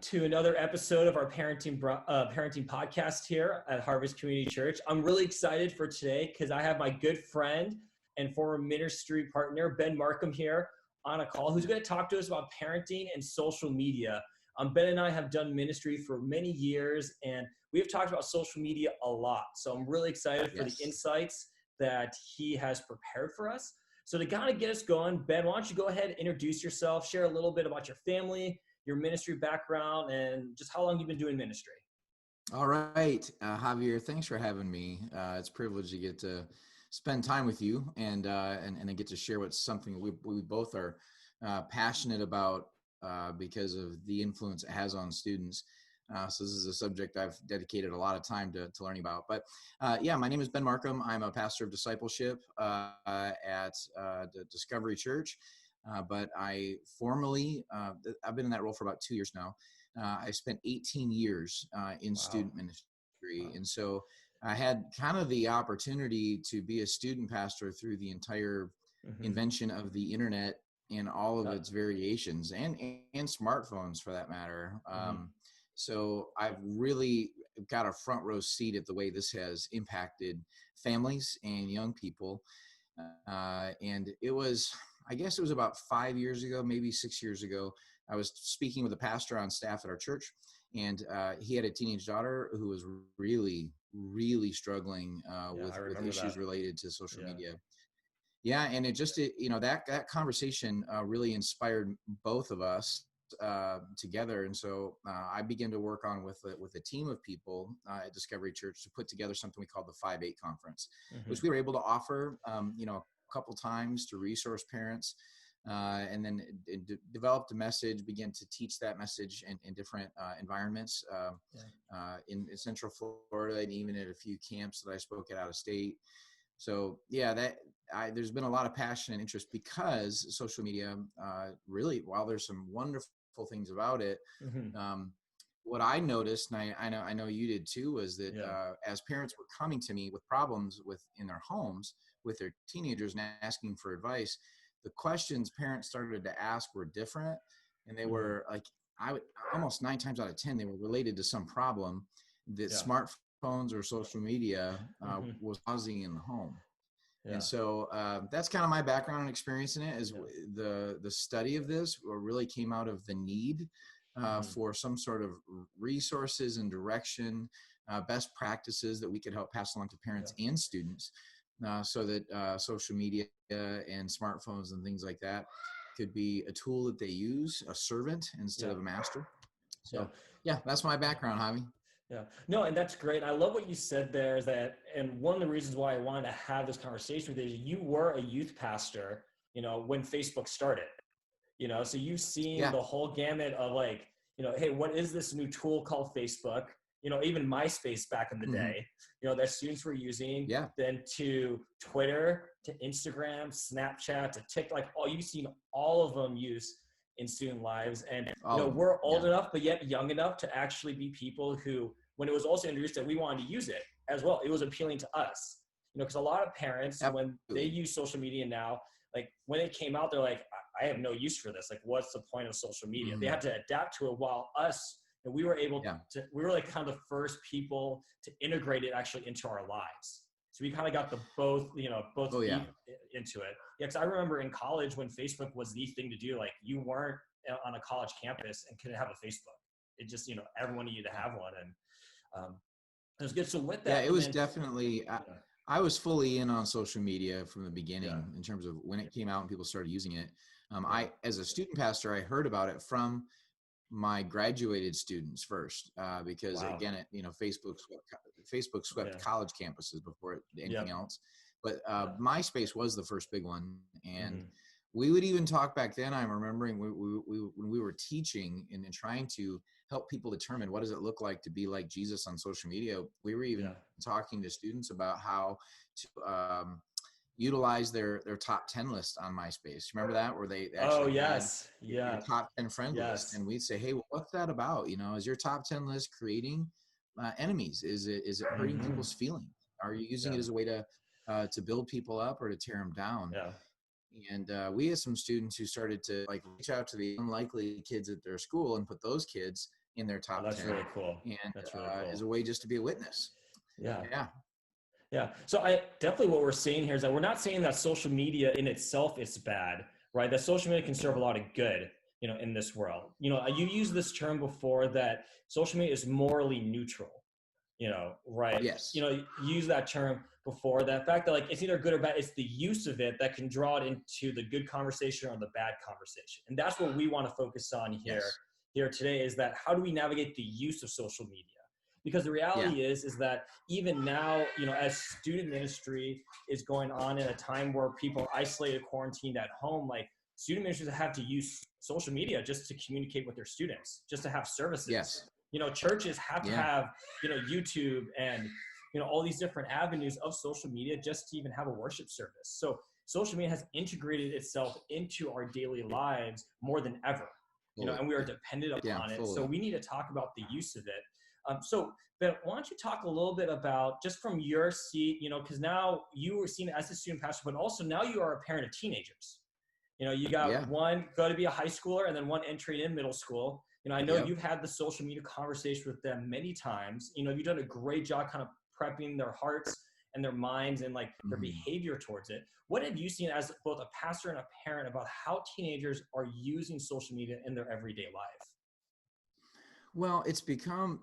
to another episode of our parenting podcast here at Harvest Community Church. I'm really excited for today because I have my good friend and former ministry partner, Ben Markham, here on a call, who's going to talk to us about parenting and social media. Ben and I have done ministry for many years, and we have talked about social media a lot. So I'm really excited for the insights that he has prepared for us. So to kind of get us going, Ben, why don't you go ahead and introduce yourself, share a little bit about your family, your ministry background, and just how long you've been doing ministry. All right, Javier, thanks for having me. It's a privilege to get to spend time with you and I get to share what's something we both are passionate about because of the influence it has on students. So this is a subject I've dedicated a lot of time to learning about. But my name is Ben Markham. I'm a pastor of discipleship at Discovery Church. But I formally, I've been in that role for about 2 years now. I spent 18 years in student ministry. And so I had kind of the opportunity to be a student pastor through the entire invention of the internet and all of its variations and smartphones for that matter. So I've really got a front row seat at the way this has impacted families and young people. And I guess it was about 5 years ago, maybe 6 years ago, I was speaking with a pastor on staff at our church, and he had a teenage daughter who was really, really struggling with issues related to social media. Yeah, and that conversation really inspired both of us together, and so I began to work on with a team of people at Discovery Church to put together something we called the 5-8 conference, which we were able to offer a couple times to resource parents, and then developed a message, began to teach that message in different environments in Central Florida, and even at a few camps that I spoke at out of state. So there's been a lot of passion and interest because social media really, while there's some wonderful things about it, what I noticed, and I know you did too, was that as parents were coming to me with problems in their homes with their teenagers and asking for advice, the questions parents started to ask were different, and they were like, almost 9 times out of 10 they were related to some problem that smartphones or social media was causing in the home. And so that's kind of my background and experience in it. Is the study of this really came out of the need for some sort of resources and direction, best practices that we could help pass along to parents and students, so that social media and smartphones and things like that could be a tool that they use, a servant instead of a master. So that's my background, Javi. Yeah, no, and that's great. I love what you said there, is that, and one of the reasons why I wanted to have this conversation with you is you were a youth pastor, when Facebook started, so you've seen the whole gamut of like, hey, what is this new tool called Facebook? Even MySpace back in the day, that students were using, then to Twitter, to Instagram, Snapchat, to TikTok, like you've seen all of them used in student lives. And we're old enough, but yet young enough to actually be people who, when it was also introduced, that we wanted to use it as well. It was appealing to us, because a lot of parents, when they use social media now, like when it came out, they're like, I have no use for this. Like, what's the point of social media? They had to adapt to it, while us, and we were able to, we were like kind of the first people to integrate it actually into our lives. So we kind of got both into it. Yeah, because I remember in college when Facebook was the thing to do, like you weren't on a college campus and couldn't have a Facebook. It just, everyone needed to have one. And it was good. So with that. Yeah, it was definitely, I was fully in on social media from the beginning in terms of when it came out and people started using it. I, as a student pastor, I heard about it from my graduated students first, because again, Facebook swept college campuses before anything else. But MySpace was the first big one, and we would even talk back then. I'm remembering when we were teaching and trying to help people determine what does it look like to be like Jesus on social media. We were even talking to students about how to utilize their top 10 list on MySpace. Remember that, where they actually had your top 10 friend list, and we'd say, hey, well, what's that about? Is your top 10 list creating enemies? Is it hurting people's feelings? Are you using it as a way to build people up or to tear them down? And we had some students who started to like reach out to the unlikely kids at their school and put those kids in their Oh, top that's 10, really cool. and That's really cool. as a way just to be a witness. Yeah. Yeah. Yeah. So I definitely what we're saying here is that we're not saying that social media in itself is bad, right? That social media can serve a lot of good, in this world. You used this term before that social media is morally neutral, right? Yes. You use that term before, that fact that like it's either good or bad, it's the use of it that can draw it into the good conversation or the bad conversation. And that's what we want to focus on Yes. here today, is that how do we navigate the use of social media? Because the Yeah. reality is that even now, as student ministry is going on in a time where people are isolated, quarantined at home, like student ministries have to use social media just to communicate with their students, just to have services. Yes. Churches have to Yeah. have, YouTube and, all these different avenues of social media just to even have a worship service. So social media has integrated itself into our daily lives more than ever, Fully. and we are dependent Yeah. upon it. So Fully. we need to talk about the use of it. So, Ben, why don't you talk a little bit about, just from your seat, because now you were seen as a student pastor, but also now you are a parent of teenagers. You got Yeah. one going to be a high schooler and then one entering in middle school. I know Yep. you've had the social media conversation with them many times. You've done a great job kind of prepping their hearts and their minds and like their behavior towards it. What have you seen as both a pastor and a parent about how teenagers are using social media in their everyday life? Well, it's become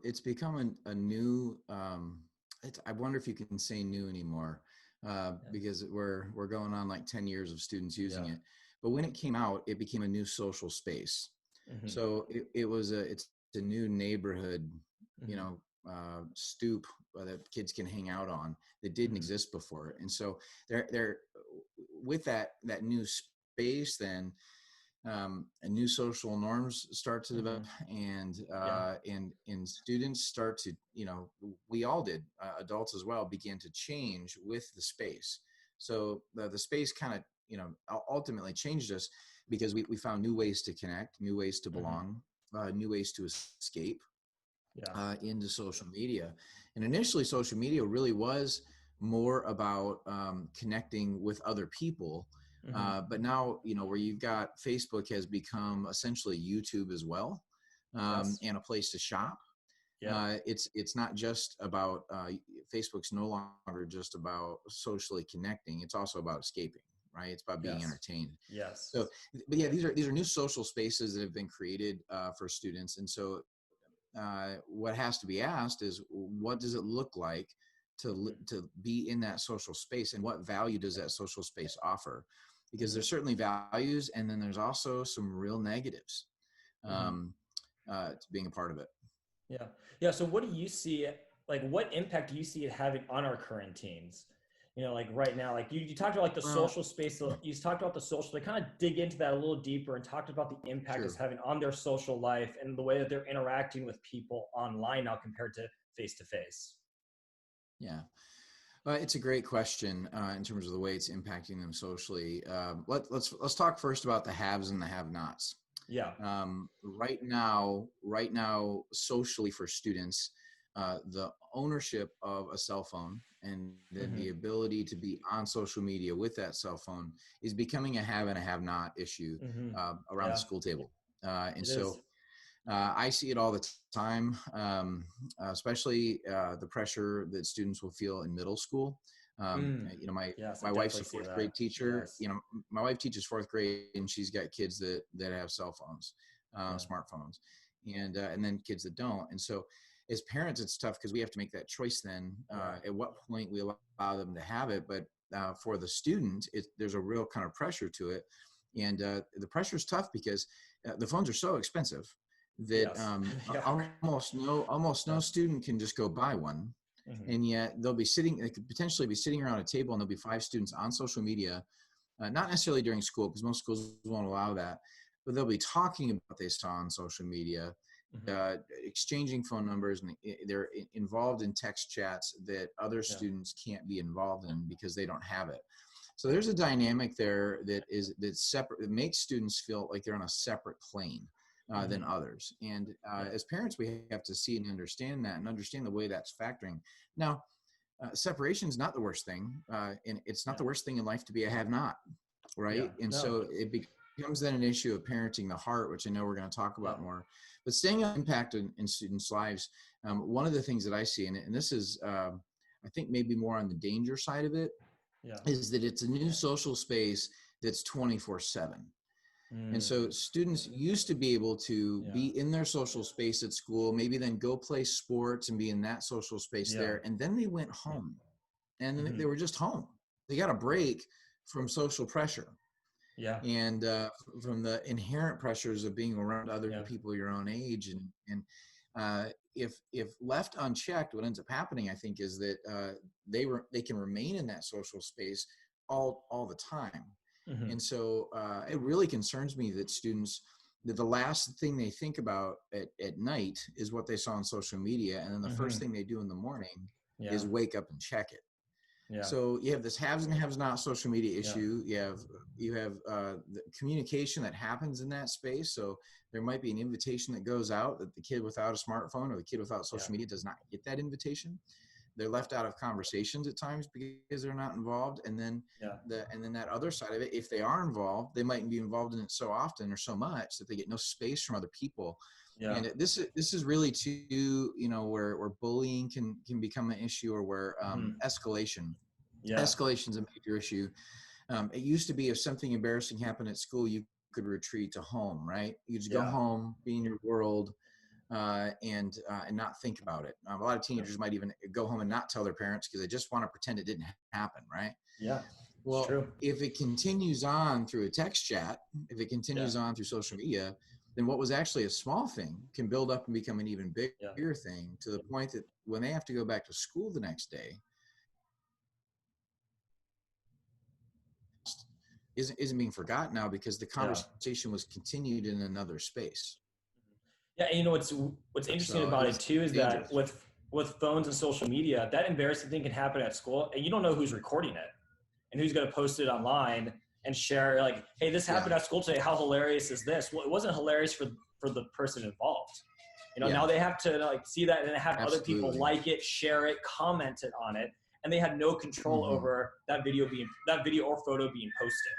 a new. I wonder if you can say new anymore, because we're going on like 10 years of students using it. But when it came out, it became a new social space. So it's a new neighborhood, stoop that kids can hang out on that didn't exist before. And so they're with that new space, then and new social norms start to develop, and students start to, we all did, adults as well, began to change with the space. So the space kind of, ultimately changed us, because we found new ways to connect, new ways to belong, new ways to escape into social media. And initially, social media really was more about connecting with other people. But now, where you've got Facebook has become essentially YouTube as well, and a place to shop. It's not just about Facebook's no longer just about socially connecting. It's also about escaping, right? It's about being entertained. Yes. So, but yeah, these are new social spaces that have been created for students. And so what has to be asked is, what does it look like to be in that social space, and what value does that social space offer? Because there's certainly values, and then there's also some real negatives to being a part of it. Yeah. So what do you see, like what impact do you see it having on our current teens? Like right now, like you talked about like the social space, you talked about the social, they kind of dig into that a little deeper and talked about the impact it's having on their social life and the way that they're interacting with people online now compared to face. Yeah. It's a great question in terms of the way it's impacting them socially. Let's talk first about the haves and the have-nots. Yeah. Right now, socially for students, the ownership of a cell phone and the ability to be on social media with that cell phone is becoming a have and a have-not issue around the school table. I see it all the time, especially the pressure that students will feel in middle school. My wife's a fourth grade teacher. My wife teaches fourth grade, and she's got kids that have cell phones, smartphones, and then kids that don't. And so, as parents, it's tough because we have to make that choice. Then, at what point we allow them to have it, but for the student, there's a real kind of pressure to it, and the pressure is tough because the phones are so expensive that almost no student can just go buy one. And yet they could potentially be sitting around a table, and there'll be 5 students on social media, not necessarily during school, because most schools won't allow that, but they'll be talking about what they saw on social media, exchanging phone numbers, and they're involved in text chats that other students can't be involved in because they don't have it. So there's a dynamic there that's separate, that makes students feel like they're on a separate plane than others. And as parents, we have to see and understand that, and understand the way that's factoring. Now, separation is not the worst thing, and it's not the worst thing in life to be a have-not, right? So it becomes then an issue of parenting the heart, which I know we're going to talk Yeah. about more. But staying on impact in students' lives, one of the things that I see, and this is, I think maybe more on the danger side of it, Yeah. is that it's a new social space that's 24/7. And so Mm. students used to be able to Yeah. be in their social space at school, maybe then go play sports and be in that social space Yeah. there. And then they went home and then they Mhm. were just home. They got a break from social pressure Yeah. and from the inherent pressures of being around other Yeah. people your own age. And if left unchecked, what ends up happening, I think, is that they can remain in that social space all the time. Mhm. And so it really concerns me that students, that the last thing they think about at night is what they saw on social media. And then the first Mhm. thing they do in the morning Yeah. is wake up and check it. Yeah. So you have this haves and haves not social media Yeah. issue. You have the communication that happens in that space. So there might be an invitation that goes out that the kid without a smartphone or the kid without Yeah. social media does not get that invitation. They're left out of conversations at times because they're not involved. And then Yeah. that other side of it, if they are involved, they might be involved in it so often or so much that they get no space from other people. Yeah. And this is really where bullying can become an issue, or where Mhm. Yeah. escalation is a major issue. It used to be if something embarrassing happened at school, you could retreat to home, right? You just go Yeah. home, be in your world, and not think about it. A lot of teenagers might even go home and not tell their parents because they just want to pretend it didn't happen, right? Yeah. It's Well, true. if it continues on through a text chat, if it Yeah. continues on through social media, then what was actually a small thing can build up and become an even Yeah. bigger thing, to the point that when they have to go back to school the next day, isn't being forgotten now because the Yeah. conversation was continued in another space. Yeah, and what's interesting So about it it's too is that dangerous. with phones and social media, that embarrassing thing can happen at school, and you don't know who's recording it and who's going to post it online and share, like, hey, this Yeah, happened at school today. How hilarious is this? Well, it wasn't hilarious for the person involved. yeah, Now they have to like see that and have other people absolutely. like it, share it, comment it on it, and they had no control Hmm. over that video or photo being posted.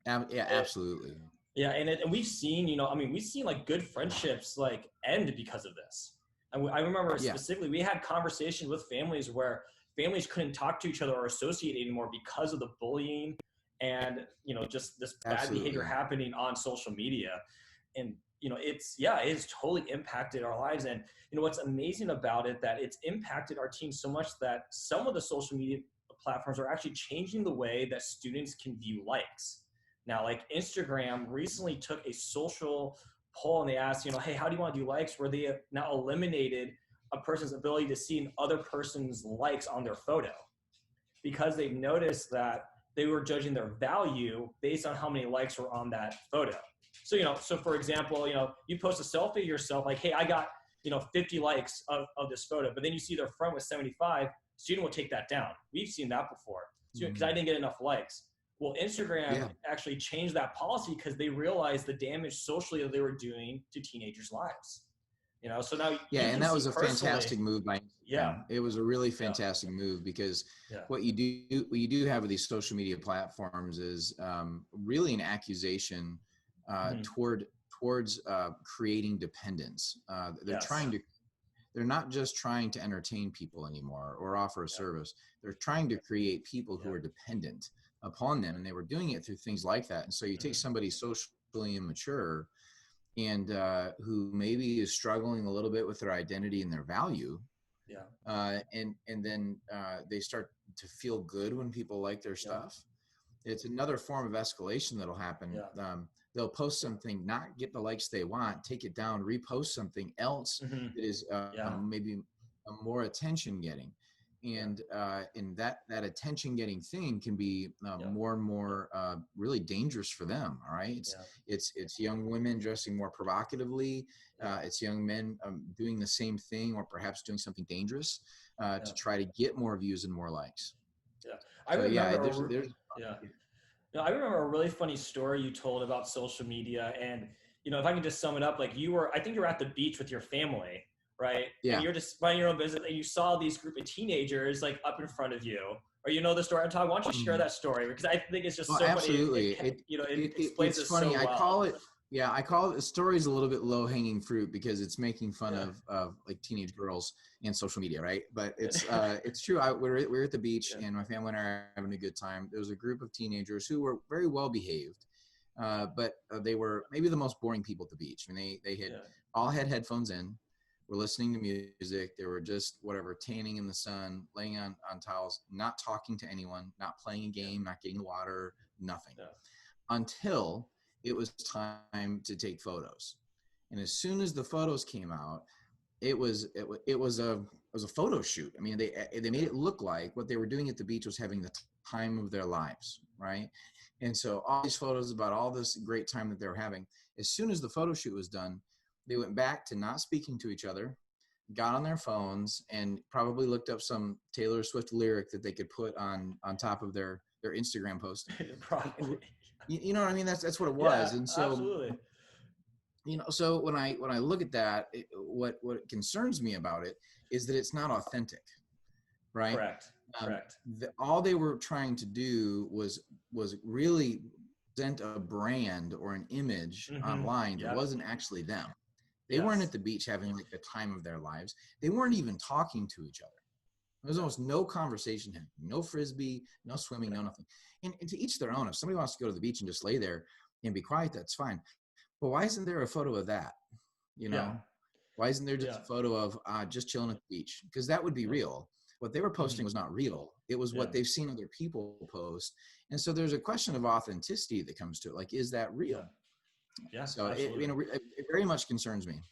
Yeah, It, absolutely. yeah, and we've seen, we've seen like good friendships like end because of this. And I remember Yeah, specifically, we had conversations with families where families couldn't talk to each other or associate anymore because of the bullying and just this bad behavior absolutely. happening on social media. And it's totally impacted our lives. And what's amazing about it, that it's impacted our team so much that some of the social media platforms are actually changing the way that students can view likes. Now, like Instagram recently took a social poll and they asked, hey, how do you want to do likes? Where they have now eliminated a person's ability to see another person's likes on their photo, because they've noticed that they were judging their value based on how many likes were on that photo. So for example, you post a selfie of yourself like, hey, I got 50 likes of this photo, but then you see their friend with 75, student will take that down. We've seen that before, because I Mhm. didn't get enough likes. Well, Instagram Yeah, actually changed that policy because they realized the damage socially that they were doing to teenagers' lives. So now yeah, you and can that see was a personally. fantastic move by Yeah. Instagram. It was a really Yeah. fantastic move because Yeah. what you do have with these social media platforms is really an accusation Mhm. towards creating dependence. They're Yes. trying to they're not just trying to entertain people anymore or offer a Yeah. service. They're trying to create people who Yeah. are dependent upon them, and they were doing it through things like that. And so you take Mhm. somebody socially immature and who maybe is struggling a little bit with their identity and their value, Yeah. and then they start to feel good when people like their Yeah. stuff. It's another form of escalation that'll happen. Yeah. They'll post something, not get the likes they want, take it down, repost something else Mhm. that is Yeah. maybe a more attention getting, Yeah. and that attention getting thing can be Yeah. more and more really dangerous for them. All right, Yeah. it's young women dressing more provocatively. Yeah. It's young men doing the same thing, or perhaps doing something dangerous Yeah. to try to get more views and more likes. Yeah. I So remember yeah, there's yeah. I remember a really funny story you told about social media. And, if I can just sum it up, like I think you were at the beach with your family, right? And yeah. you're just minding your own business and you saw these group of teenagers like up in front of you, or you know the story I'm talking. Why don't you share Mhm. that story? Because I think it's just Well, so funny. absolutely. It explains It's it so funny. well. I call it, stories a little bit low hanging fruit because it's making fun Yeah. of like teenage girls and social media, right? But it's true. We were at the beach Yeah. and my family and I are having a good time. There was a group of teenagers who were very well behaved, but they were maybe the most boring people at the beach. I mean, they had Yeah. all had headphones in, were listening to music. They were just whatever, tanning in the sun, laying on towels, not talking to anyone, not playing a Yeah. game, not getting water, nothing, Yeah. until it was time to take photos. And as soon as the photos came out, it was a photo shoot. I mean, they made Yeah. it look like what they were doing at the beach was having the time of their lives, right? And so all these photos about all this great time that they were having. As soon as the photo shoot was done, they went back to not speaking to each other, got on their phones, and probably looked up some Taylor Swift lyric that they could put on top of their Instagram post. Probably. You know what I mean? That's what it Yeah, was. And so, absolutely. so when I look at that, what concerns me about it is that it's not authentic, right? Correct. Correct. All they were trying to do was really present a brand or an image Mm-hmm. online that Yep. wasn't actually them. They weren't Yes. at the beach having like the time of their lives. They weren't even talking to each other. There was Yeah. almost no conversation happening, no frisbee, no swimming, Yeah. no nothing. And to each their own. If somebody wants to go to the beach and just lay there and be quiet, that's fine. But why isn't there a photo of that? You Yeah. know, why isn't there just Yeah. a photo of just chilling at the beach? Because that would be Yeah. real. What they were Mm-hmm. posting was not real. It was Yeah. what they've seen other people post. And so there's a question of authenticity that comes to it. Like, is that Yeah. real? Yeah. So Absolutely. it very much concerns me.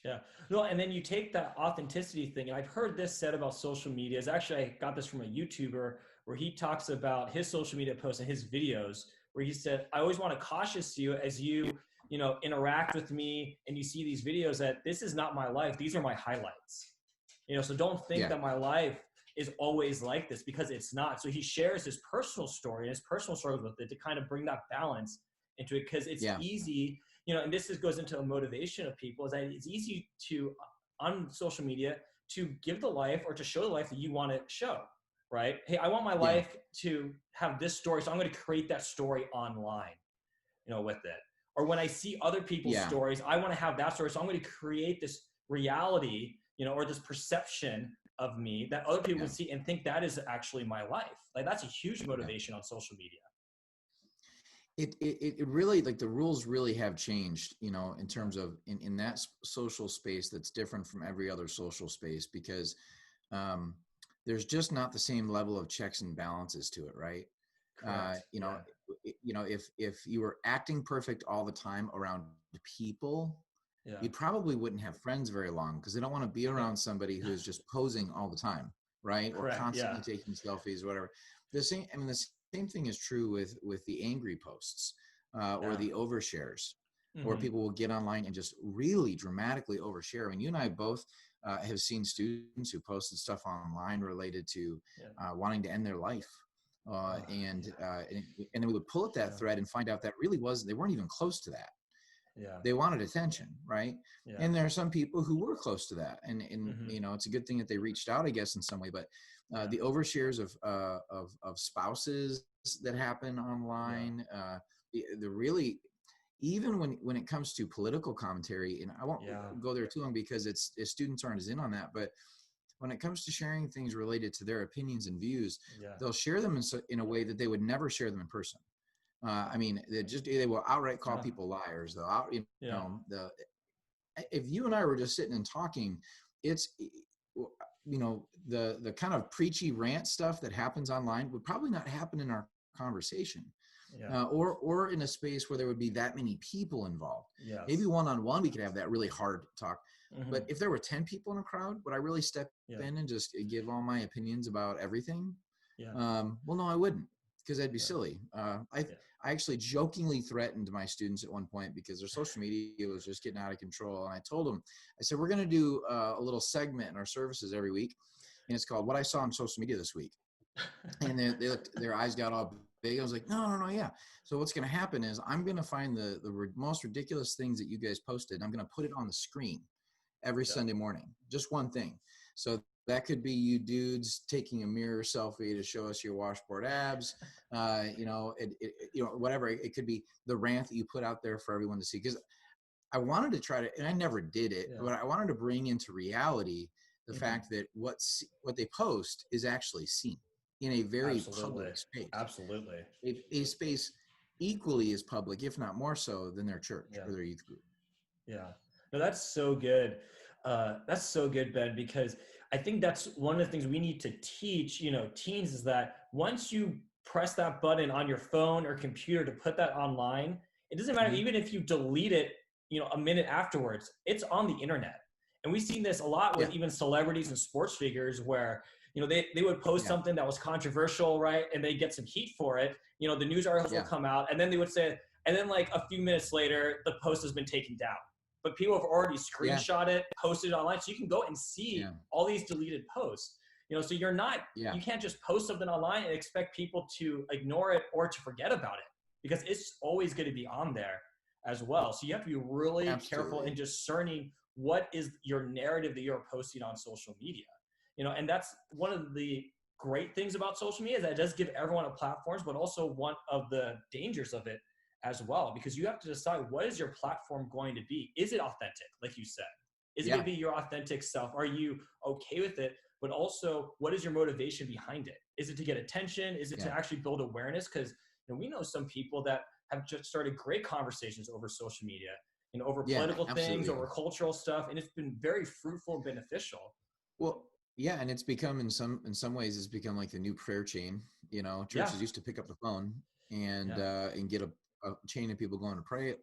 Yeah. No, and then you take that authenticity thing, and I've heard this said about social media. Is actually I got this from a YouTuber where he talks about his social media posts and his videos, where he said, "I always want to cautious you as you interact with me and you see these videos that this is not my life. These are my highlights. So don't think Yeah. that my life is always like this because it's not." So he shares his personal story and his personal struggles with it to kind of bring that balance into it because it's Yeah. easy, and goes into a motivation of people is that it's easy to on social media to give the life or to show the life that you want to show, right? Hey, I want my Yeah. life to have this story, so I'm going to create that story online, with it. Or when I see other people's Yeah. stories, I want to have that story, so I'm going to create this reality, or this perception of me that other people Yeah. can see and think that is actually my life. Like that's a huge Yeah. motivation on social media. It really, like, the rules really have changed, in terms of in that social space that's different from every other social space because um, there's just not the same level of checks and balances to it, right? Correct. Yeah. If you were acting perfect all the time around people, Yeah. you probably wouldn't have friends very long because they don't want to be around somebody who is just posing all the time, right? Or Correct. constantly Yeah. taking selfies, whatever. The same thing is true with the angry posts or Yeah. the overshares, or Mm-hmm. people will get online and just really dramatically overshare. I mean, you and I both have seen students who posted stuff online related to Yeah. wanting to end their life. Oh, And, yeah. uh, and and then we would pull at that Yeah. thread and find out that really they weren't even close to that. Yeah. They wanted attention, right? Yeah. And there are some people who were close to that, and Mm-hmm. it's a good thing that they reached out, I guess, in some way. But Yeah. the overshares of spouses that happen Yeah. online, the really, even when it comes to political commentary, and I won't Yeah. go there too long because students aren't as in on that, but when it comes to sharing things related to their opinions and views, Yeah. they'll share them in a way that they would never share them in person. I mean, they will outright call Yeah. people liars. Yeah. If you and I were just sitting and talking, it's, the kind of preachy rant stuff that happens online would probably not happen in our conversation, Yeah. or in a space where there would be that many people involved. Maybe Yes. one-on-one we could have that really hard talk. Mm-hmm. But if there were 10 people in a crowd, would I really step Yeah. in and just give all my opinions about everything? Yeah. Well, no, I wouldn't, because that'd be Yeah. silly. Yeah. I actually jokingly threatened my students at one point because their social media was just getting out of control. And I told them, I said, we're going to do a little segment in our services every week. And it's called What I Saw on Social Media This Week. And they looked, their eyes got all big. I was like, no, yeah. So what's going to happen is I'm going to find the most ridiculous things that you guys posted. I'm going to put it on the screen every Yeah. Sunday morning, just one thing. So That could be you dudes taking a mirror selfie to show us your washboard abs, whatever. It could be the rant that you put out there for everyone to see. Because I wanted to try to, and I never did it, but I wanted to bring into reality the fact that what they post is actually seen in a very public space. Absolutely. A space equally as public, if not more so, than their church or their youth group. Yeah. No, that's so good. That's so good, Ben, because I think that's one of the things we need to teach, teens, is that once you press that button on your phone or computer to put that online, it doesn't matter, even if you delete it, a minute afterwards, it's on the internet. And we've seen this a lot with even celebrities and sports figures where, they would post something that was controversial, right? And they get some heat for it. The news articles will come out, and then they would say, and then like a few minutes later, the post has been taken down. But people have already screenshot it, posted it online. So you can go and see all these deleted posts. So you're not, you can't just post something online and expect people to ignore it or to forget about it, because it's always going to be on there as well. So you have to be really careful in discerning what is your narrative that you're posting on social media. And that's one of the great things about social media, is that it does give everyone a platform, but also one of the dangers of it as well, because you have to decide, what is your platform going to be? Is it authentic? Like you said, is it going to be your authentic self? Are you okay with it? But also, what is your motivation behind it? Is it to get attention? Is it to actually build awareness? Because we know some people that have just started great conversations over social media, over political things, over cultural stuff, and it's been very fruitful and beneficial. Well, yeah, and it's become in some ways, it's become like the new prayer chain. Churches used to pick up the phone and get a chain of people going to pray.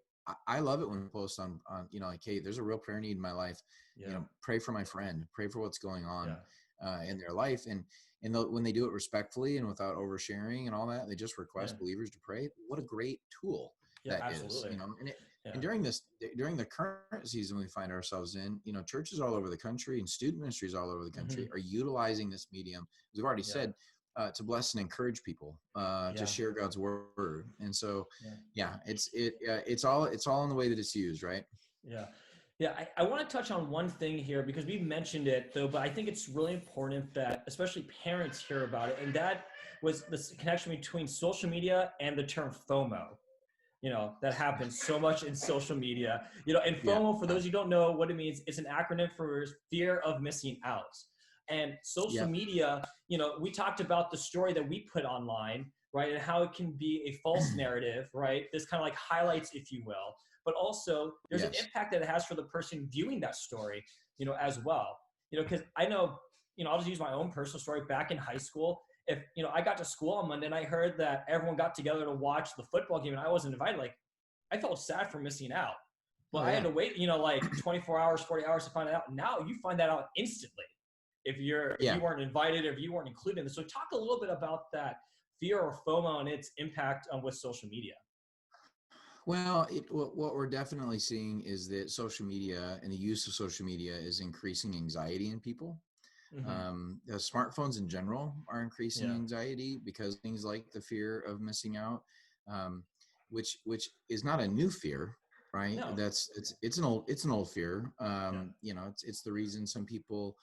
I love it when we post on like, hey, there's a real prayer need in my life. Pray for my friend, pray for what's going on in their life. And when they do it respectfully and without oversharing and all that, they just request believers to pray. What a great tool that is. And during the current season we find ourselves in, churches all over the country and student ministries all over the country are utilizing this medium, as we've already said, to bless and encourage people, to share God's word. And so, it's all in the way that it's used, right? Yeah. I want to touch on one thing here, because we mentioned it though, but I think it's really important that especially parents hear about it. And that was the connection between social media and the term FOMO. That happens so much in social media, and FOMO, for those who don't know what it means, it's an acronym for fear of missing out. And social media, we talked about the story that we put online, right? And how it can be a false narrative, right? This kind of like highlights, if you will, but also there's an impact that it has for the person viewing that story, as well. Because I know, I'll just use my own personal story. Back in high school, if, I got to school on Monday and I heard that everyone got together to watch the football game and I wasn't invited, like, I felt sad for missing out. But I had to wait, like 24 hours, 40 hours to find it out. Now you find that out instantly if you weren't invited, or if you weren't included in this. So talk a little bit about that fear or FOMO and its impact on with social media. Well, what we're definitely seeing is that social media and the use of social media is increasing anxiety in people. The smartphones in general are increasing anxiety because things like the fear of missing out, which is not a new fear, right? No. It's an old fear. It's the reason some people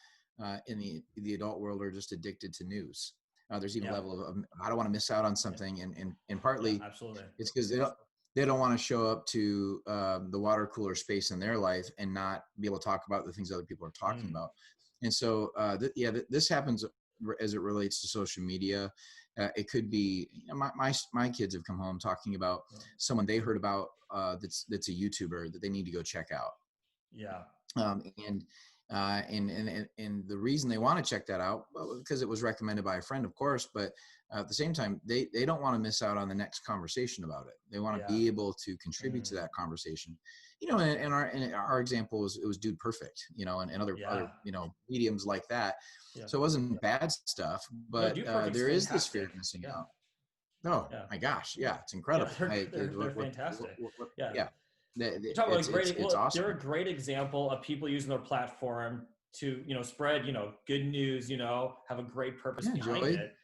in the adult world are just addicted to news. There's even a level of I don't want to miss out on something, and partly it's because they don't want to show up to the water cooler space in their life and not be able to talk about the things other people are talking about. And so, this happens as it relates to social media. It could be my kids have come home talking about someone they heard about that's a YouTuber that they need to go check out. And the reason they want to check that out, because it was recommended by a friend, of course, but at the same time, they don't want to miss out on the next conversation about it. They want to be able to contribute to that conversation. And our example was, it was Dude Perfect, and other mediums like that. So it wasn't bad stuff, but there is this fear of missing out. Oh my gosh. Yeah. It's incredible. They're fantastic. Awesome. They're a great example of people using their platform to, spread, good news, have a great purpose behind it.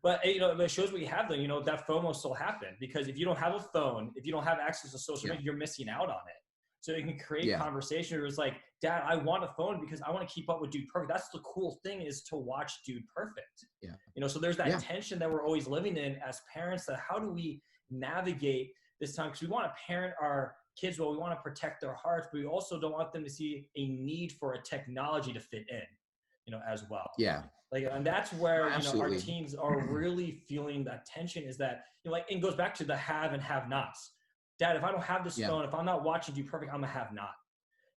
But it shows what you have though, that FOMO still happened, because if you don't have a phone, if you don't have access to social media, you're missing out on it. So it can create Yeah. conversation where it's like, Dad, I want a phone because I want to keep up with Dude Perfect. That's the cool thing, is to watch Dude Perfect. Yeah. So there's that Yeah. tension that we're always living in as parents, that how do we navigate this time? Because we want to parent our kids well, we want to protect their hearts, but we also don't want them to see a need for a technology to fit in, as well. Yeah. Like, and that's where, our Absolutely. teens are really feeling that tension, is that, like, it goes back to the have and have nots. Dad, if I don't have this Yeah. phone, if I'm not watching Dude Perfect, I'm a have not,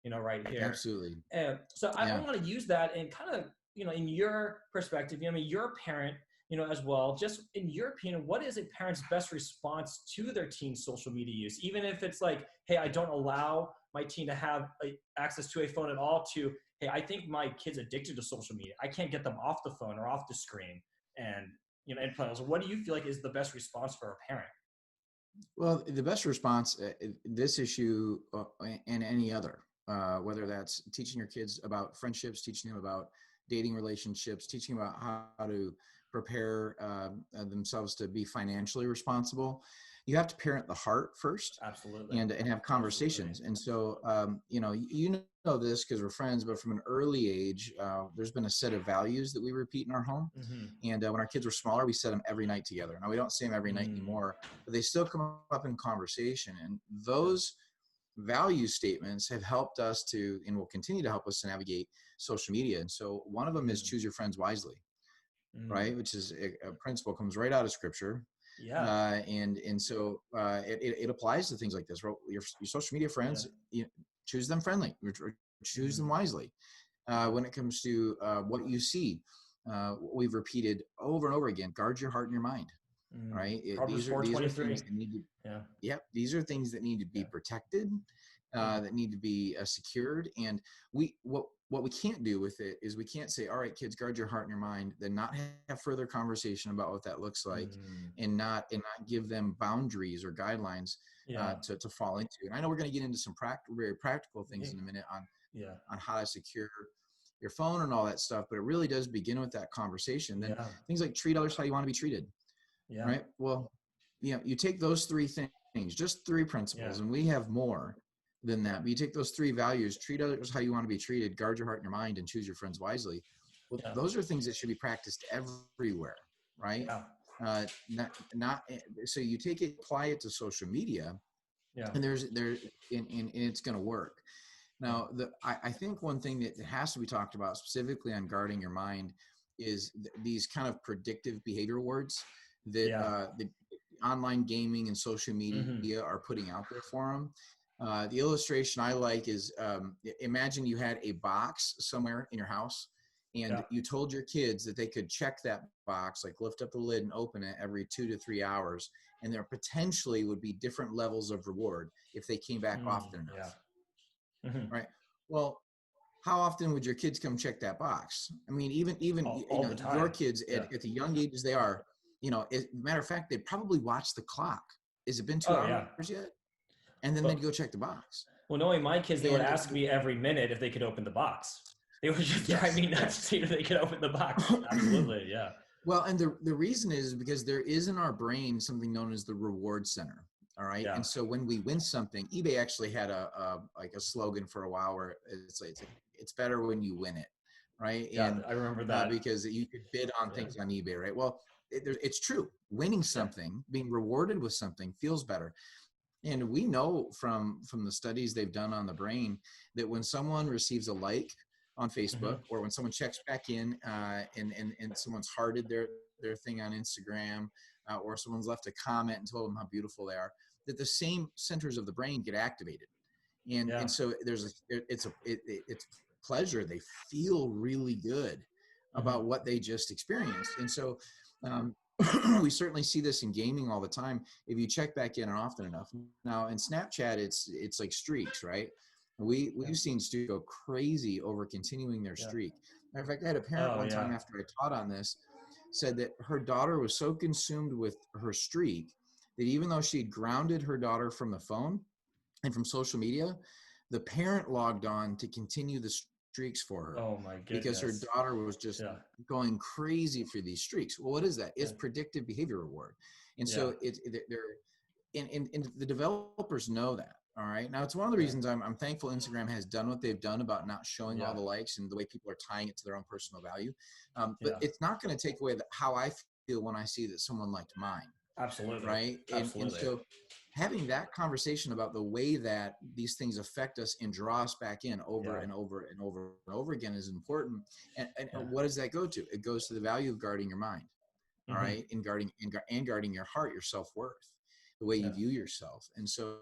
right here. Absolutely. And so I Yeah. want to use that and kind of, in your perspective, you're a parent, as well. Just in your opinion, what is a parent's best response to their teen's social media use? Even if it's like, hey, I don't allow my teen to have access to a phone at all, to, hey, I think my kid's addicted to social media. I can't get them off the phone or off the screen. And, and so what do you feel like is the best response for a parent? Well, the best response, this issue and any other, whether that's teaching your kids about friendships, teaching them about dating relationships, teaching them about how to prepare themselves to be financially responsible, you have to parent the heart first. Absolutely. And have conversations. Absolutely. And so, you know this because we're friends, but from an early age, there's been a set of values that we repeat in our home. Mm-hmm. And when our kids were smaller, we said them every night together. Now we don't say them every night anymore, but they still come up in conversation. And those value statements have helped us to, and will continue to help us to navigate social media. And so one of them is choose your friends wisely, right? Which is a principle comes right out of scripture. Yeah. And so it applies to things like this. Your social media friends, choose them friendly, choose them wisely. When it comes to what you see, we've repeated over and over again: guard your heart and your mind. Right? Proverbs These are 4:23. things that need to. Yeah, these are things that need to be protected, that need to be secured. And what we can't do with it is we can't say, all right, kids, guard your heart and your mind, then not have further conversation about what that looks like, and not give them boundaries or guidelines to fall into. And I know we're going to get into some very practical things in a minute on how to secure your phone and all that stuff, but it really does begin with that conversation. Then things like treat others how you want to be treated. Right. Well, you take those three things, just three principles, and we have more than that. But you take those three values: treat others how you want to be treated, guard your heart and your mind, and choose your friends wisely. Well, those are things that should be practiced everywhere, right? Not so you take it, apply it to social media, and and it's going to work. Now, I think one thing that has to be talked about specifically on guarding your mind is these kind of predictive behavior words that the online gaming and social media are putting out there for them. The illustration I like is, imagine you had a box somewhere in your house, and you told your kids that they could check that box, like lift up the lid and open it every 2 to 3 hours, and there potentially would be different levels of reward if they came back often enough. Right? Well, how often would your kids come check that box? I mean, even all the time. Your kids at the young ages they are, matter of fact, they'd probably watch the clock. Has it been 2 hours yet? And then they'd go check the box. Well, knowing my kids, they would ask me every minute if they could open the box. They would just drive me nuts to see if they could open the box. Absolutely, yeah. Well, and the reason is because there is in our brain something known as the reward center. All right. And so when we win something, eBay actually had a slogan for a while where it's better when you win it. Right. Yeah, and I remember that. Because you could bid on things on eBay. Right. Well, it's true. Winning something, being rewarded with something feels better. And we know from the studies they've done on the brain that when someone receives a like on Facebook, or when someone checks back in and someone's hearted their thing on Instagram, or someone's left a comment and told them how beautiful they are, that the same centers of the brain get activated. And so it's pleasure. They feel really good about what they just experienced. And so we certainly see this in gaming all the time. If you check back in often enough. Now in Snapchat, it's like streaks, right? We've seen students go crazy over continuing their streak. Matter of fact, I had a parent one time after I taught on this, said that her daughter was so consumed with her streak that even though she had grounded her daughter from the phone and from social media, the parent logged on to continue the streaks for her. Oh my goodness. Because her daughter was just going crazy for these streaks. Well, what is that? It's predictive behavior reward. And so and the developers know that. All right. Now, it's one of the reasons I'm thankful Instagram has done what they've done about not showing all Yeah. the likes and the way people are tying it to their own personal value. But Yeah. it's not going to take away how I feel when I see that someone liked mine. Absolutely. Right. And Absolutely. so having that conversation about the way that these things affect us and draw us back in over Yeah. and over and over and over again is important. And Yeah. what does that go to? It goes to the value of guarding your mind. All Mm-hmm. right. And guarding your heart, your self-worth, the way you Yeah. view yourself. And so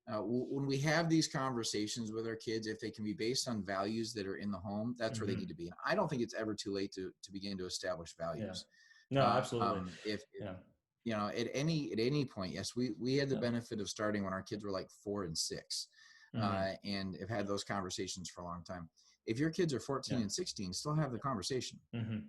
when we have these conversations with our kids, if they can be based on values that are in the home, that's where they Mm-hmm. need to be. And I don't think it's ever too late to begin to establish Yeah. values. No, absolutely. If Yeah. you know, at any point, yes, we had the Yeah. benefit of starting when our kids were like 4 and 6, Mm-hmm. and have had those conversations for a long time. If your kids are 14 Yeah. and 16, still have the conversation. Mm-hmm.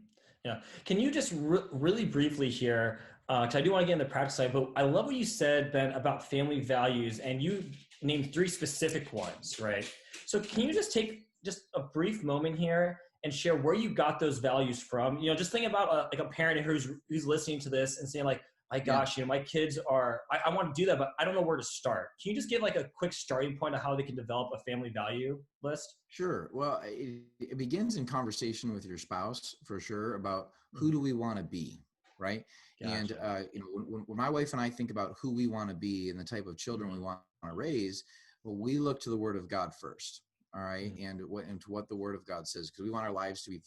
Yeah. Can you just really briefly here, because I do want to get in the practice side, but I love what you said, Ben, about family values, and you named 3 specific ones, right? So can you just take just a brief moment here and share where you got those values from? You know, just think about like a parent who's listening to this and saying like, my Yeah. gosh, you know, my kids are, I want to do that, but I don't know where to start. Can you just give like a quick starting point of how they can develop a family value list? Sure. Well, it begins in conversation with your spouse for sure about who Mhm. do we want to be, right? And Gotcha. you know, when my wife and I think about who we want to be and the type of children we Mm-hmm. want to raise, well, we look to the Word of God first, all right, Mm-hmm. and to what the Word of God says, because we want our lives to be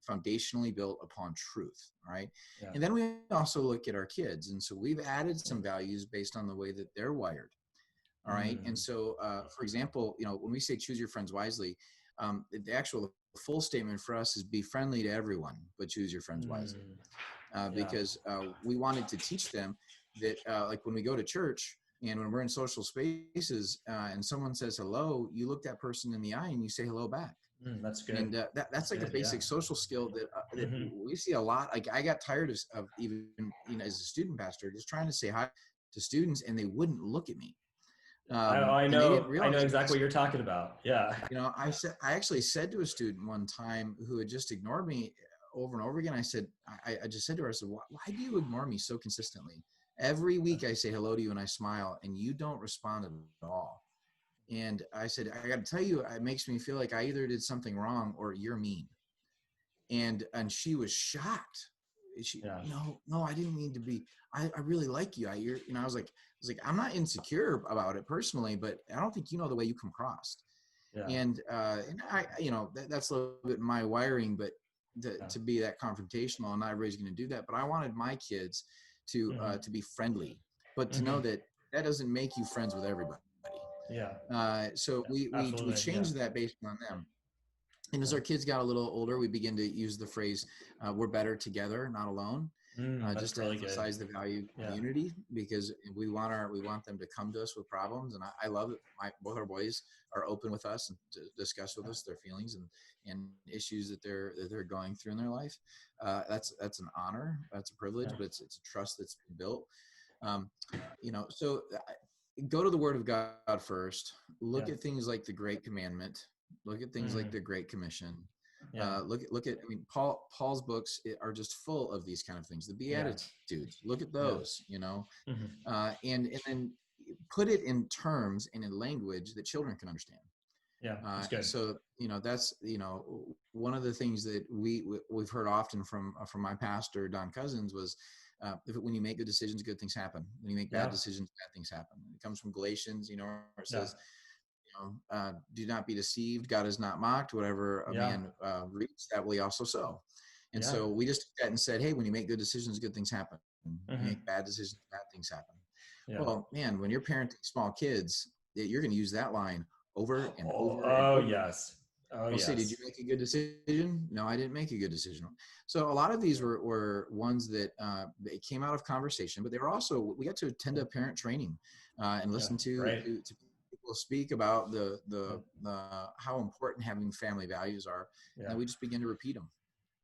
foundationally built upon truth, all right. Yeah. And then we also look at our kids, and so we've added some values based on the way that they're wired. All right. And Mm-hmm. so, for example, you know, when we say choose your friends wisely, the full statement for us is be friendly to everyone, but choose your friends wisely. Mm-hmm. Yeah. Because we wanted to teach them that, like when we go to church and when we're in social spaces and someone says hello, you look that person in the eye and you say hello back. That's And good. that's like a Good. Yeah. basic social skill that Mm-hmm. we see a lot. Like I got tired of even, you know, as a student pastor, just trying to say hi to students and they wouldn't look at me. I And they didn't know realize exactly what you're talking about. Yeah. you know, I actually said to a student one time who had just ignored me over and over again. I said, I just said to her, I said, why do you ignore me so consistently? Every week I say hello to you and I smile and you don't respond at all. And I said, I got to tell you, it makes me feel like I either did something wrong or you're mean. And she was shocked. She, Yeah. no, I didn't mean to be. I really like you. You know, I was like, I'm not insecure about it personally, but I don't think you know the way you come across. Yeah. And I, you know, that's a little bit my wiring, but to be that confrontational, and not everybody's going to do that. But I wanted my kids to be friendly, but to know Mm-hmm. that doesn't make you friends with everybody. Yeah. So we Absolutely. Yeah. changed that based on them. And as Yeah. our kids got a little older, we began to use the phrase, we're better together, not alone. Just That's to really good. emphasize the value of Yeah. community, because we want them to come to us with problems. And I love it. Both our boys are open with us and to discuss with us their feelings and issues that they're going through in their life. That's an honor. That's a privilege, Yeah. but it's a trust that's been built. You know, so go to the Word of God first. Look Yeah. at things like the Great Commandment. Look at things like the Great Commission. Yeah. Look at. I mean, Paul's books are just full of these kind of things. The Yeah. Beatitudes. Look at Yeah. those. You know, Mm-hmm. and then put it in terms and in language that children can understand. Yeah. That's good. So you know, that's, you know, one of the things that we've heard often from my pastor Don Cousins was, when you make good decisions, good things happen. When you make bad Yeah. decisions, bad things happen. It comes from Galatians, you know, where it Yeah. says, you know, do not be deceived. God is not mocked. Whatever a Yeah. man reaps, that will he also sow. And Yeah. so we just took that and said, hey, when you make good decisions, good things happen. When you Mm-hmm. make bad decisions, bad things happen. Yeah. Well, man, when you're parenting small kids, you're going to use that line over and over and Oh over. yes. Oh They'll say, did you yes. make a good decision? No, I didn't make a good decision. So a lot of these were ones that they came out of conversation, but they were also, we got to attend a parent training and Yeah. listen to Right. people speak about the how important having family values are. Yeah. And then we just begin to repeat them.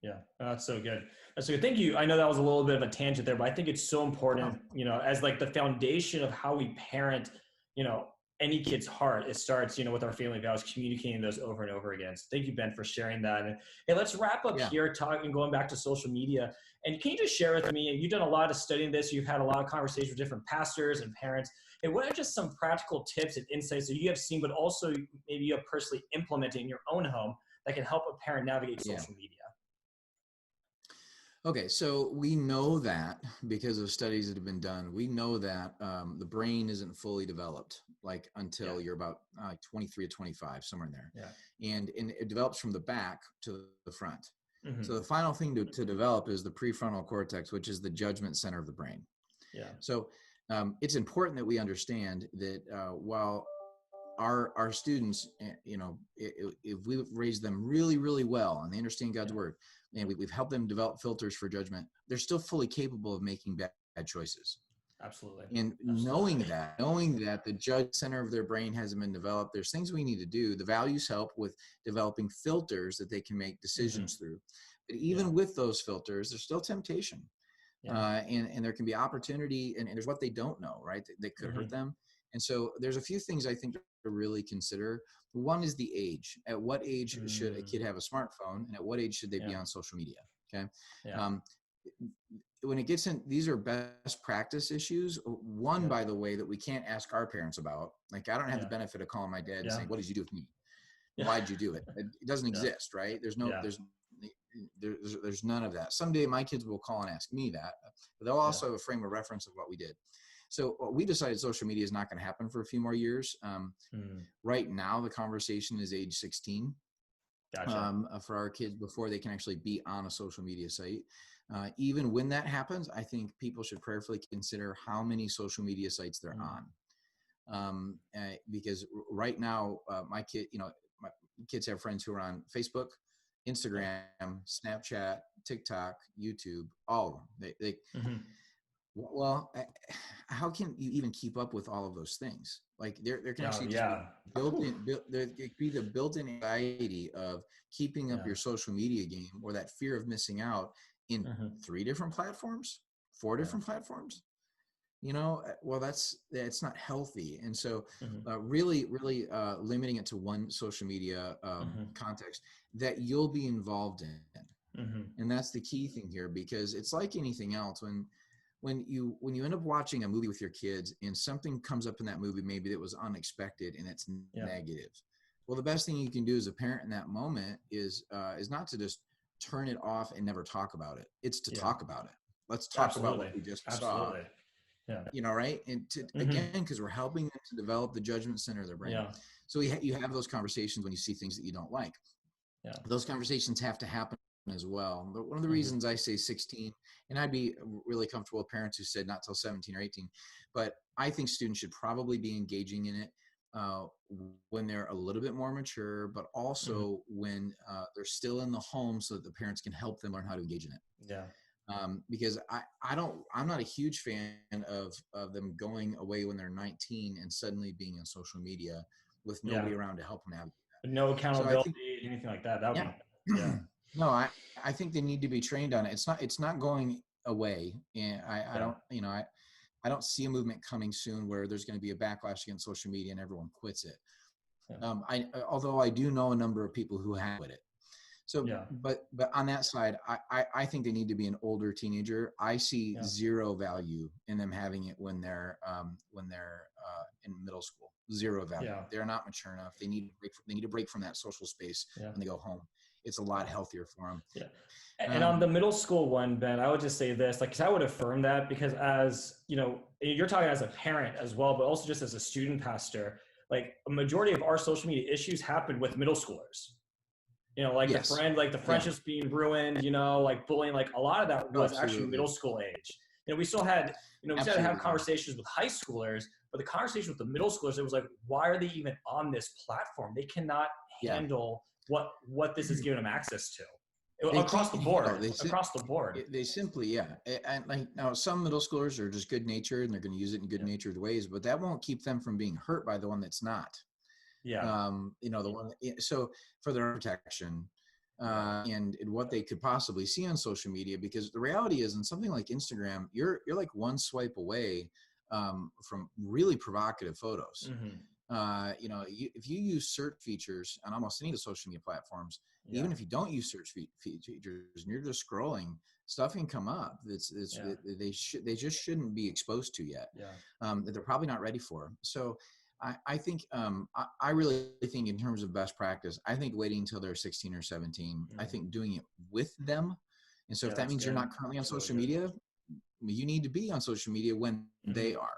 Yeah, that's so good. That's so good. Thank you. I know that was a little bit of a tangent there, but I think it's so Oh, important, you know, as like the foundation of how we parent, you know, any kid's heart. It starts, you know, with our family values, communicating those over and over again. So thank you, Ben, for sharing that. And hey, let's wrap up yeah. here, talking, going back to social media. And can you just share with me, you've done a lot of studying this, you've had a lot of conversations with different pastors and parents, and what are just some practical tips and insights that you have seen, but also maybe you have personally implemented in your own home that can help a parent navigate social media? Okay, so we know that because of studies that have been done, we know that the brain isn't fully developed like until you're about 23 to 25, somewhere in there. And it develops from the back to the front. So the final thing to develop is the prefrontal cortex, which is the judgment center of the brain. So it's important that we understand that while our students, if we've raised them really, really well and they understand God's word, and we've helped them develop filters for judgment, they're still fully capable of making bad choices. Absolutely. And knowing that the judge center of their brain hasn't been developed, there's things we need to do. The values help with developing filters that they can make decisions through. But even with those filters, there's still temptation. And there can be opportunity, and there's what they don't know, right? That could hurt them. And so there's a few things I think to really consider. One is the age. At what age should a kid have a smartphone, and at what age should they be on social media? Okay. When it gets in, these are best practice issues. One, by the way, that we can't ask our parents about. Like, I don't have the benefit of calling my dad and saying, "What did you do with me? Why'd you do it?" It doesn't exist, right? There's none of that. Someday my kids will call and ask me that, but they'll also have a frame of reference of what we did. So we decided social media is not going to happen for a few more years. Right now, the conversation is age 16 for our kids before they can actually be on a social media site. Even when that happens, I think people should prayerfully consider how many social media sites they're on. Because right now, my kids have friends who are on Facebook, Instagram, Snapchat, TikTok, YouTube, all of them. They Well, how can you even keep up with all of those things? Like there can actually just be the built-in anxiety of keeping up your social media game, or that fear of missing out in 3 different platforms, 4 different platforms. Well, that's not healthy. And so really limiting it to one social media context that you'll be involved in. And that's the key thing here, because it's like anything else. When you end up watching a movie with your kids and something comes up in that movie, maybe that was unexpected and it's negative. Well, the best thing you can do as a parent in that moment is not to just turn it off and never talk about it. It's to talk about it. Let's talk about what we just saw. Right? And again, because we're helping them to develop the judgment center of their brain. So you have those conversations when you see things that you don't like. Those conversations have to happen as well. But one of the reasons I say 16, and I'd be really comfortable with parents who said not till 17 or 18, but I think students should probably be engaging in it when they're a little bit more mature, but also when they're still in the home, so that the parents can help them learn how to engage in it. Because I'm not a huge fan of them going away when they're 19 and suddenly being on social media with nobody around to help them navigate that. No accountability, anything like that. That would be, No, I think they need to be trained on it. It's not going away. And I don't see a movement coming soon where there's going to be a backlash against social media and everyone quits it. Although I do know a number of people who have quit it. So, but on that side, I think they need to be an older teenager. I see zero value in them having it when they're in middle school. Zero value. They're not mature enough. They need a break from that social space when they go home. It's a lot healthier for them. And on the middle school one, Ben, I would just say this, because I would affirm that, because as you're talking as a parent as well, but also just as a student pastor, like a majority of our social media issues happen with middle schoolers. The friendships being ruined, like bullying, like a lot of that was actually middle school age. We still had, we still had to have conversations with high schoolers, but the conversation with the middle schoolers, it was like, why are they even on this platform? They cannot handle what this is giving them access to. Across the board. They simply, and like now, some middle schoolers are just good natured and they're going to use it in good natured ways, but that won't keep them from being hurt by the one that's not. The one. So for their protection and what they could possibly see on social media, because the reality is, in something like Instagram, you're like one swipe away from really provocative photos. if you use search features on almost any of the social media platforms, even if you don't use search features and you're just scrolling, stuff can come up they just shouldn't be exposed to yet, that they're probably not ready for. So I think I really think in terms of best practice, I think waiting until they're 16 or 17, I think doing it with them. And so if that means you're not currently on social media, you need to be on social media when they are.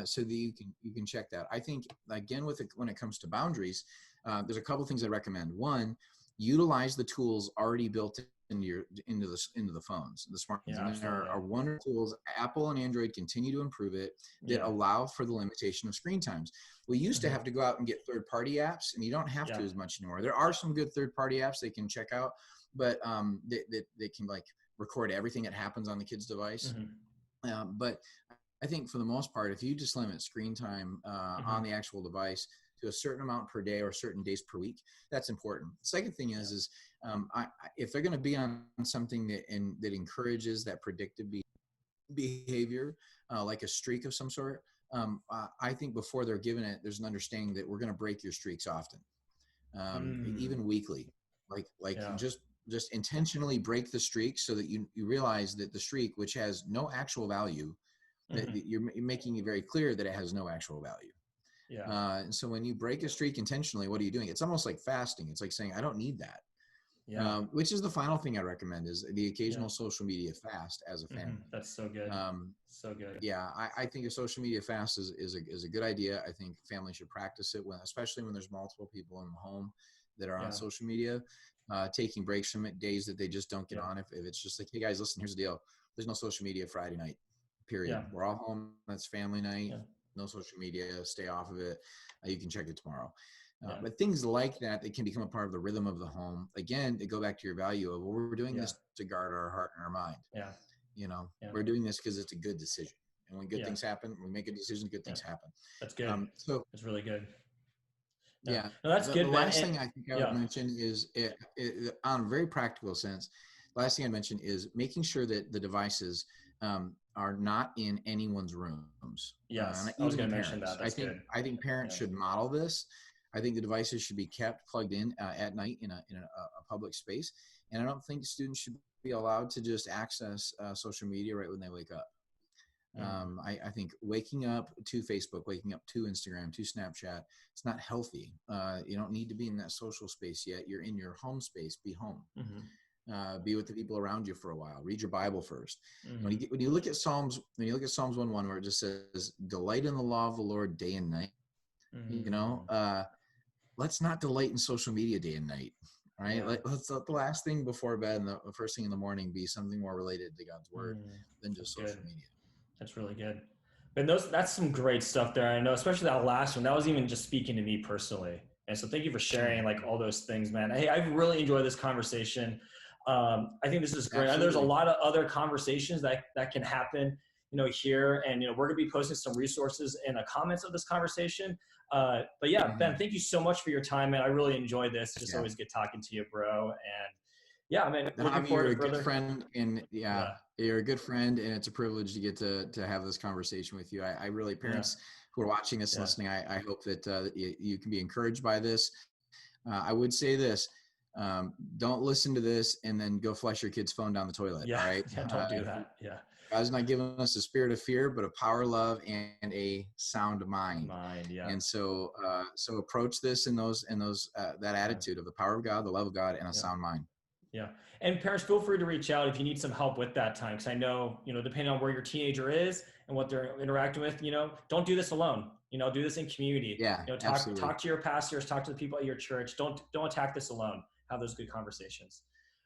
So that you can check that. I think again when it comes to boundaries, there's a couple of things I recommend. One, utilize the tools already built into the phones, the smartphones. And there are wonderful tools. Apple and Android continue to improve it that allow for the limitation of screen times. We used to have to go out and get third-party apps, and you don't have to as much anymore. There are some good third-party apps they can check out, but they can like record everything that happens on the kid's device. But I think for the most part, if you just limit screen time on the actual device to a certain amount per day or certain days per week, that's important. Second thing is if they're going to be on something that encourages that predictive behavior, like a streak of some sort, I think before they're given it, there's an understanding that we're going to break your streaks often, even weekly, like just intentionally break the streak so that you realize that the streak, which has no actual value, that you're making it very clear that it has no actual value. And so when you break a streak intentionally, what are you doing? It's almost like fasting. It's like saying, I don't need that. Which is the final thing I recommend is the occasional social media fast as a family. That's so good. So good. Yeah. I think a social media fast is a good idea. I think families should practice it especially when there's multiple people in the home that are on social media, taking breaks from it, days that they just don't get on. If it's just like, hey guys, listen, here's the deal. There's no social media Friday night, period. We're all home. That's family night. No social media, stay off of it. You can check it tomorrow. But things like that can become a part of the rhythm of the home. Again, to go back to your value of, well, we're doing this to guard our heart and our mind. We're doing this because it's a good decision. And when good things happen, we make a decision, good things happen. That's good. So that's really good. No, that's good. The last thing I think I would mention is on a very practical sense, last thing I mentioned is making sure that the devices are not in anyone's rooms. Yes, I was going to mention that. I think parents should model this. I think the devices should be kept plugged in at night in a public space, and I don't think students should be allowed to just access social media right when they wake up. I think waking up to Facebook, waking up to Instagram, to Snapchat, it's not healthy. You don't need to be in that social space yet. You're in your home space. Be home. Be with the people around you for a while. Read your Bible first. When you look at Psalms 1:1, where it just says, "Delight in the law of the Lord day and night." Let's not delight in social media day and night. Right? Let's let the last thing before bed and the first thing in the morning be something more related to God's word than just social media. That's really good. But that's some great stuff there. I know, especially that last one, that was even just speaking to me personally. And so thank you for sharing like all those things, man. Hey, I've really enjoyed this conversation. I think this is great. Absolutely. There's a lot of other conversations that can happen, here. And, we're going to be posting some resources in the comments of this conversation. But yeah, Ben, thank you so much for your time, man. I really enjoyed this. Just always good talking to you, bro. And yeah, I mean, looking forward to good friend, and you're a good friend, and it's a privilege to get to have this conversation with you. I really, parents who are watching this, listening, I hope that you can be encouraged by this. I would say this: don't listen to this and then go flush your kid's phone down the toilet. All right? Don't do that. God's not giving us a spirit of fear, but a power, love, and a sound mind. And so, approach this in that attitude of the power of God, the love of God, and a sound mind. And parents, feel free to reach out if you need some help with that time. Because I know, depending on where your teenager is and what they're interacting with, don't do this alone. Do this in community. Talk to your pastors, talk to the people at your church. Don't attack this alone. Have those good conversations.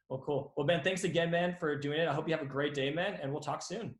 Well, cool. Well, Ben, thanks again, man, for doing it. I hope you have a great day, man, and we'll talk soon.